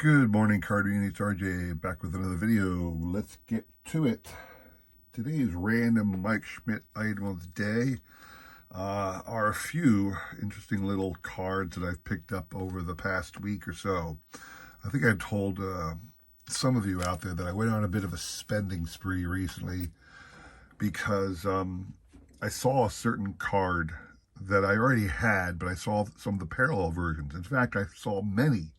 Good morning, Card Reading. It's RJ back with another video. Let's get to it. Today's random Mike Schmidt item of the day are a few interesting little cards that I've picked up over the past week or so. I think I told some of you out there that I went on a bit of a spending spree recently because I saw a certain card that I already had, but I saw some of the parallel versions. In fact, I saw many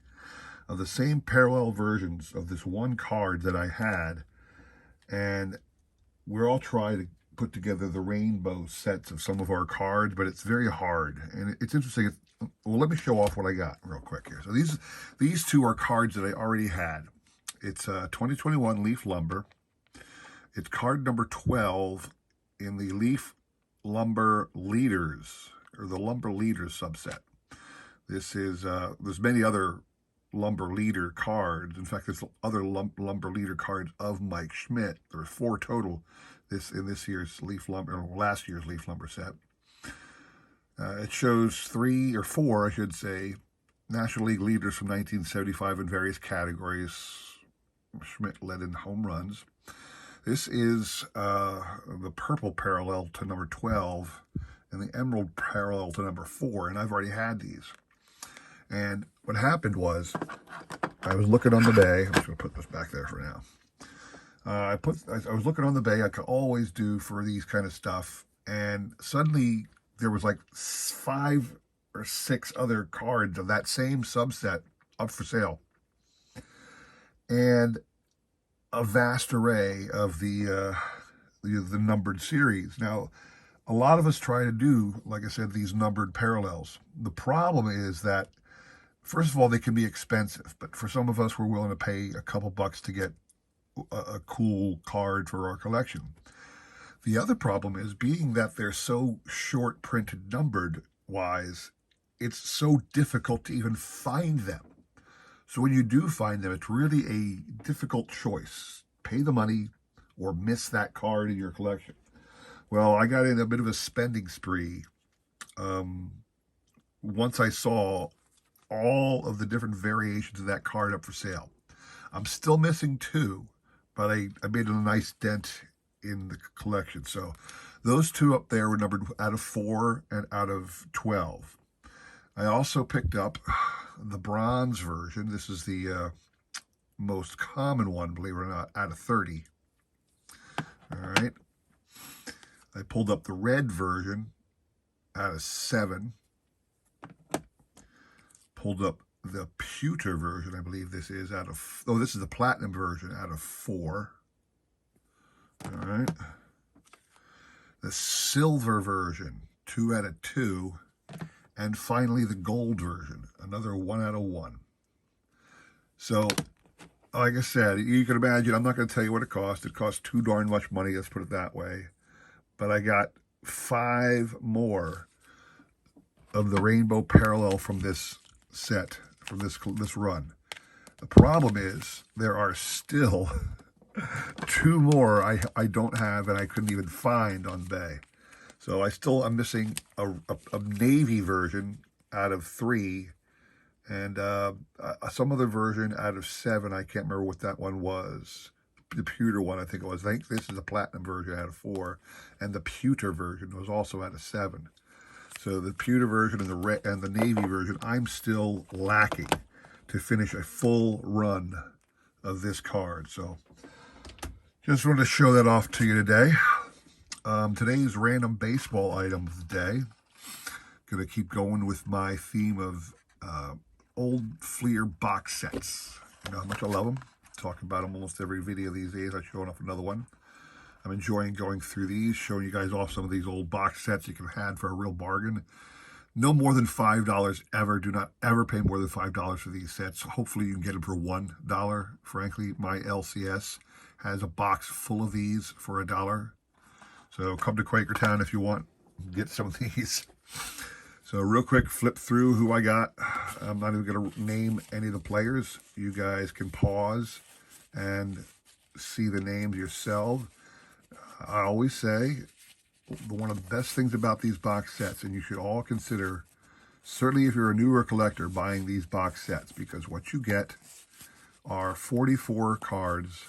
of the same parallel versions of this one card that I had, and we're all trying to put together the rainbow sets of some of our cards, but it's very hard. And it's interesting. Well, let me show off what I got real quick here. So these two are cards that I already had. It's 2021 Leaf Lumber. It's card number 12 in the Leaf Lumber Leaders, or the Lumber Leaders subset. This is, there's many other Lumber Leader cards. In fact, there's other Lumber Leader cards of Mike Schmidt. There's 4 total in this year's Leaf Lumber, or last year's Leaf Lumber set. It shows 3 or 4, I should say, National League leaders from 1975 in various categories. Schmidt led in home runs. This is the purple parallel to number 12 and the emerald parallel to number 4, and I've already had these. And what happened was, I was looking on the bay. I'm just going to put this back there for now. I was looking on the bay. I could always do for these kind of stuff, and suddenly there was like 5 or 6 other cards of that same subset up for sale, and a vast array of the numbered series. Now, a lot of us try to do, like I said, these numbered parallels. The problem is that, first of all, they can be expensive, but for some of us, we're willing to pay a couple bucks to get a cool card for our collection. The other problem is, being that they're so short printed numbered wise, it's so difficult to even find them. So when you do find them, it's really a difficult choice. Pay the money or miss that card in your collection. Well, I got in a bit of a spending spree once I saw all of the different variations of that card up for sale. I'm still missing 2, but I made a nice dent in the collection. So those 2 up there were numbered out of 4 and out of 12. I also picked up the bronze version. This is the most common one, believe it or not, out of 30. All right. I pulled up the red version out of 7. Pulled up the pewter version, I believe this is, out of, oh, this is the platinum version, out of 4. All right. The silver version, 2 out of 2. And finally, the gold version, another 1 out of 1. So, like I said, you can imagine, I'm not going to tell you what it cost. It cost too darn much money, let's put it that way. But I got 5 more of the rainbow parallel from this set, from this run. The problem is, there are still 2 more I don't have and I couldn't even find on Bay. So I'm missing a navy version out of 3, and some other version out of 7. I can't remember what that one was. The pewter one, I think it was. I think this is the platinum version out of 4, and the pewter version was also out of 7. So the pewter version and the navy version, I'm still lacking to finish a full run of this card. So just wanted to show that off to you today. Today's random baseball item of the day. Going to keep going with my theme of old Fleer box sets. You know how much I love them. Talk about them almost every video these days. I'm showing off another one. I'm enjoying going through these, showing you guys off some of these old box sets you can have for a real bargain. No more than $5 ever. Do not ever pay more than $5 for these sets. Hopefully you can get them for $1. Frankly, my LCS has a box full of these for $1. So come to Quakertown if you want. Get some of these. So real quick, flip through who I got. I'm not even going to name any of the players. You guys can pause and see the names yourself. I always say, one of the best things about these box sets, and you should all consider, certainly if you're a newer collector, buying these box sets, because what you get are 44 cards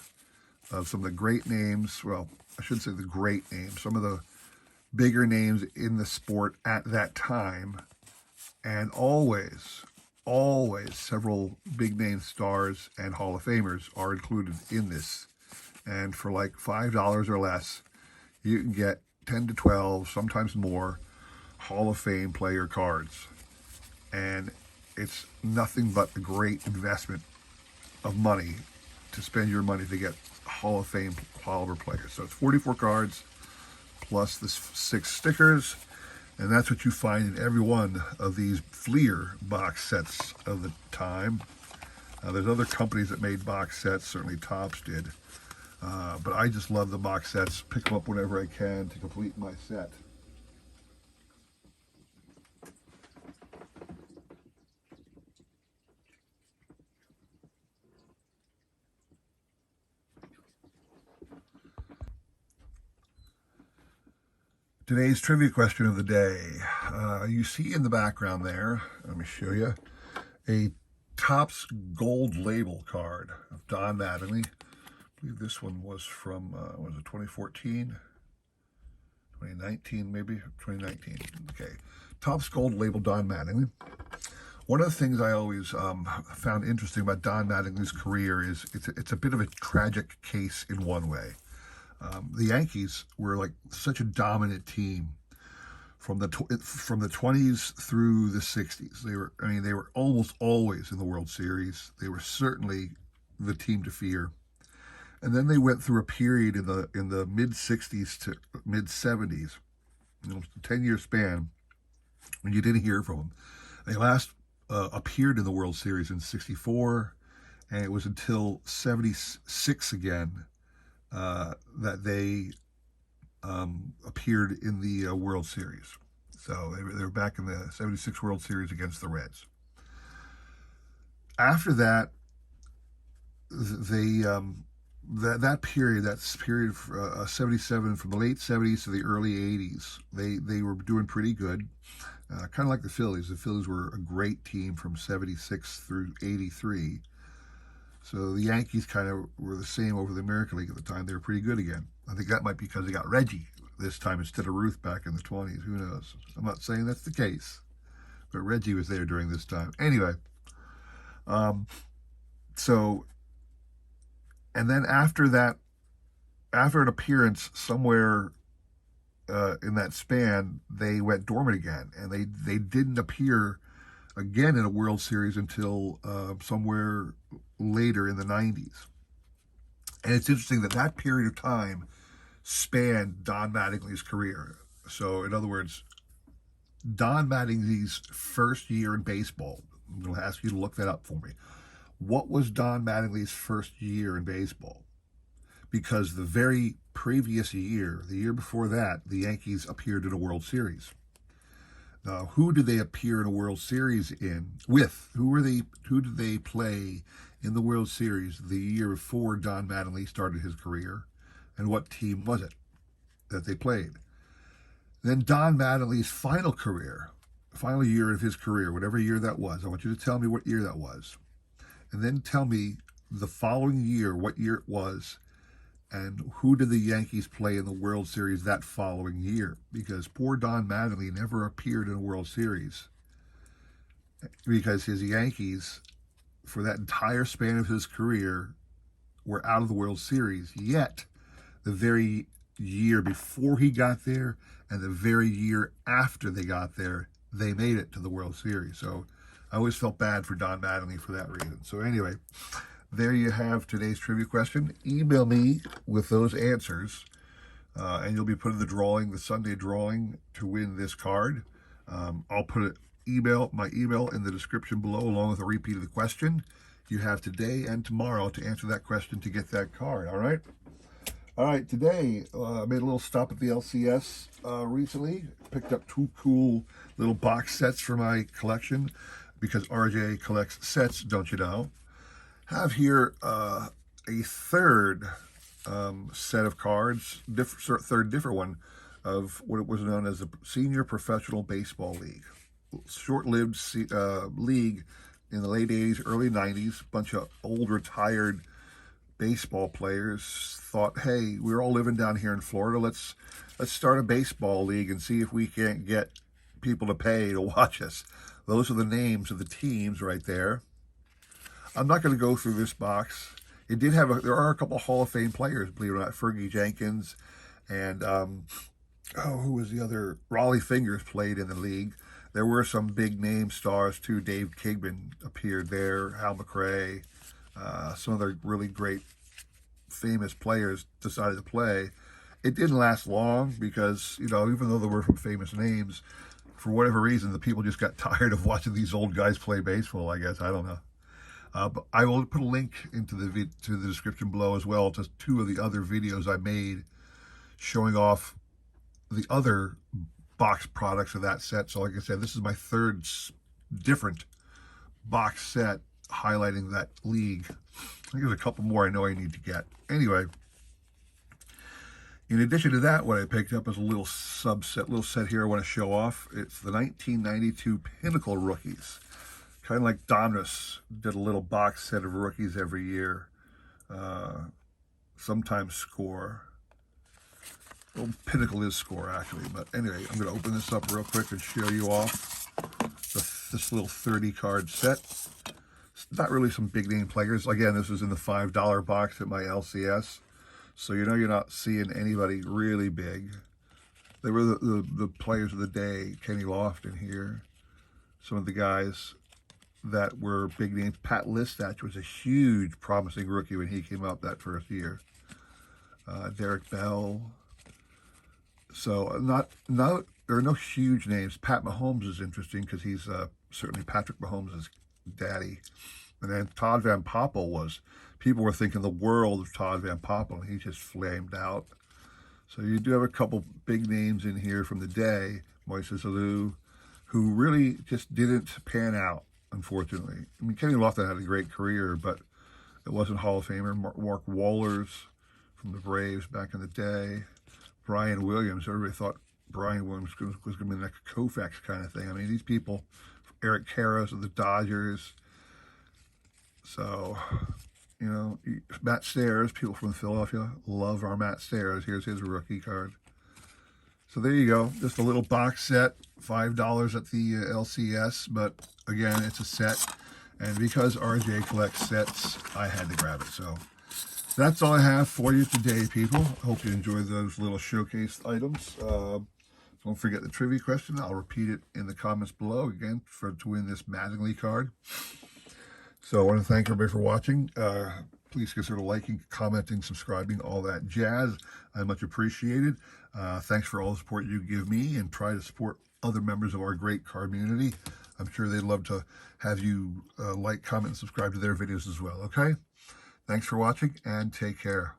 of some of the great names. Well, I shouldn't say the great names, some of the bigger names in the sport at that time. And always, always several big name stars and Hall of Famers are included in this. And for like $5 or less, you can get 10 to 12, sometimes more, Hall of Fame player cards. And it's nothing but a great investment of money to spend your money to get Hall of Fame caliber players. So it's 44 cards plus the 6 stickers, and that's what you find in every one of these Fleer box sets of the time. There's other companies that made box sets, certainly Topps did, but I just love the box sets. Pick them up whenever I can to complete my set. Today's trivia question of the day. You see in the background there, let me show you, a Topps Gold Label card of Don Mattingly. I believe this one was from, was it 2014? 2019 maybe? 2019, okay. Topps Gold Label Don Mattingly. One of the things I always found interesting about Don Mattingly's career is it's a bit of a tragic case in one way. The Yankees were like such a dominant team from the 20s through the 60s. They were almost always in the World Series. They were certainly the team to fear. And then they went through a period in the mid 60s to mid 70s, a 10-year span, when you didn't hear from them. They last appeared in the World Series in '64, and it was until '76 again that they appeared in the World Series. So they were back in the '76 World Series against the Reds. After that, they that period '77, from the late '70s to the early '80s, they were doing pretty good. Kind of like the Phillies. The Phillies were a great team from '76 through '83. So the Yankees kind of were the same over the American League at the time. They were pretty good again. I think that might be because they got Reggie this time instead of Ruth back in the 20s. Who knows? I'm not saying that's the case, but Reggie was there during this time. Anyway, so, and then after that, after an appearance somewhere in that span, they went dormant again, and they didn't appear again in a World Series until somewhere later in the 90s. And it's interesting that period of time spanned Don Mattingly's career. So, in other words, Don Mattingly's first year in baseball, I'm going to ask you to look that up for me. What was Don Mattingly's first year in baseball? Because the very previous year, the year before that, the Yankees appeared in a World Series. Now, who did they appear in a World Series with? Who did they play in the World Series the year before Don Mattingly started his career? And what team was it that they played? Then Don Mattingly's final year of his career, whatever year that was, I want you to tell me what year that was. And then tell me the following year, what year it was, and who did the Yankees play in the World Series that following year? Because poor Don Mattingly never appeared in a World Series because his Yankees, for that entire span of his career, were out of the World Series. Yet, the very year before he got there and the very year after they got there, they made it to the World Series. So I always felt bad for Don Mattingly for that reason. So anyway, there you have today's trivia question. Email me with those answers, and you'll be put in the Sunday drawing to win this card. I'll put my email in the description below, along with a repeat of the question. You have today and tomorrow to answer that question to get that card, all right? All right, today I made a little stop at the LCS recently. Picked up 2 cool little box sets for my collection, because RJ collects sets, don't you know? Have here a third set of cards, third different one, of what was known as the Senior Professional Baseball League. Short-lived league in the late 80s, early 90s. A bunch of old retired baseball players thought, hey, we're all living down here in Florida. Let's start a baseball league and see if we can't get people to pay to watch us. Those are the names of the teams right there. I'm not going to go through this box. It did have there are a couple of Hall of Fame players, believe it or not. Fergie Jenkins and who was the other? Raleigh Fingers played in the league. There were some big name stars too. Dave Kigman appeared there. Hal McRae. Some other really great famous players decided to play. It didn't last long because, you know, even though there were some famous names, for whatever reason, the people just got tired of watching these old guys play baseball, I guess. I don't know. But I will put a link into the description below as well to 2 of the other videos I made showing off the other box products of that set. So like I said, this is my 3rd different box set highlighting that league. I think there's a couple more I know I need to get. Anyway, in addition to that, what I picked up is a little set here I want to show off. It's the 1992 Pinnacle Rookies. Kind of like Domnus did a little box set of rookies every year. Sometimes Score. Well, Pinnacle is Score, actually. But anyway, I'm going to open this up real quick and show you off this little 30-card set. It's not really some big-name players. Again, this is in the $5 box at my LCS. So you know you're not seeing anybody really big. They were the players of the day. Kenny Lofton here. Some of the guys that were big names. Pat Listach was a huge promising rookie when he came up that first year. Derek Bell. So there are no huge names. Pat Mahomes is interesting because he's certainly Patrick Mahomes' daddy. And then Todd Van Poppel people were thinking the world of Todd Van Poppel, and he just flamed out. So you do have a couple big names in here from the day. Moises Alou, who really just didn't pan out, unfortunately. I mean, Kenny Lofton had a great career, but it wasn't Hall of Famer. Mark Wohlers from the Braves back in the day. Brian Williams, everybody thought Brian Williams was going to be the next Koufax kind of thing. I mean, these people, Eric Karros of the Dodgers. So, you know, Matt Stairs, people from Philadelphia love our Matt Stairs. Here's his rookie card. So there you go. Just a little box set, $5 at the LCS. But again, it's a set. And because RJ collects sets, I had to grab it. So that's all I have for you today, people. Hope you enjoyed those little showcase items. Don't forget the trivia question. I'll repeat it in the comments below again to win this Mattingly card. So I want to thank everybody for watching. Please consider liking, commenting, subscribing, all that jazz. I much appreciated. Thanks for all the support you give me, and try to support other members of our great card community. I'm sure they'd love to have you like, comment, and subscribe to their videos as well, okay? Thanks for watching, and take care.